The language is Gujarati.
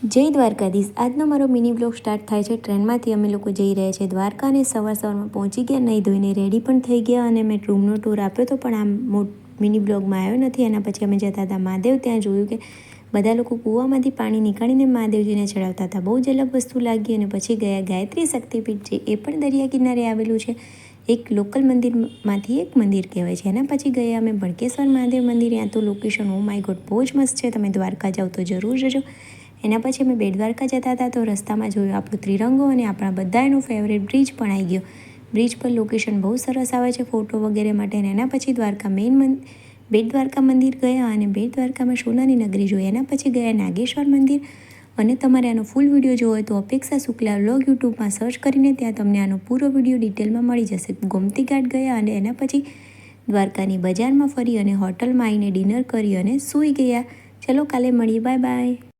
જય દ્વારકાધીશ। આજનો મારો મિની બ્લોગ સ્ટાર્ટ થાય છે ટ્રેનમાંથી। અમે લોકો જઈ રહ્યા છીએ દ્વારકા અને સવારમાં પહોંચી ગયા, નહીં ધોઈને રેડી પણ થઈ ગયા અને મેં રૂમનો ટૂર આપ્યો તો પણ આ મિની બ્લોગમાં આવ્યો નથી। એના પછી અમે જતા હતા મહાદેવ। ત્યાં જોયું કે બધા લોકો કૂવામાંથી પાણી નીકાળીને મહાદેવજીને ચડાવતા હતા। બહુ જ અલગ વસ્તુ લાગી। અને પછી ગયા ગાયત્રી શક્તિપીઠ, જે એ પણ દરિયા કિનારે આવેલું છે। એક લોકલ મંદિરમાંથી એક મંદિર કહેવાય છે। એના પછી ગયા અમે ભડકેશ્વર મહાદેવ મંદિર। ત્યાં તો લોકેશન ઓ માય ગોડ બહુ જ મસ્ત છે। તમે દ્વારકા જાઓ તો જરૂર જજો। એના પછી અમે બેટ દ્વારકા જતા હતા તો રસ્તામાં જોયું આપણો ત્રિરંગો અને આપણા બધાનો ફેવરેટ બ્રિજ પણ આવી ગયો। બ્રિજ પર લોકેશન બહુ સરસ આવે છે ફોટો વગેરે માટે। અને એના પછી દ્વારકા બેટ દ્વારકા મંદિર ગયા અને બેટ દ્વારકામાં સોનાની નગરી જોઈ। એના પછી ગયા નાગેશ્વર મંદિર। અને તમારે આનો ફૂલ વિડીયો જોવો હોય તો અપેક્ષા શુક્લા વ્લોગ યુટ્યુબમાં સર્ચ કરીને ત્યાં તમને આનો પૂરો વિડીયો ડિટેલમાં મળી જશે। ગોમતી ઘાટ ગયા અને એના પછી દ્વારકાની બજારમાં ફરી અને હોટલમાં આવીને ડિનર કરી અને સૂઈ ગયા। ચલો કાલે મળીએ, બાય બાય।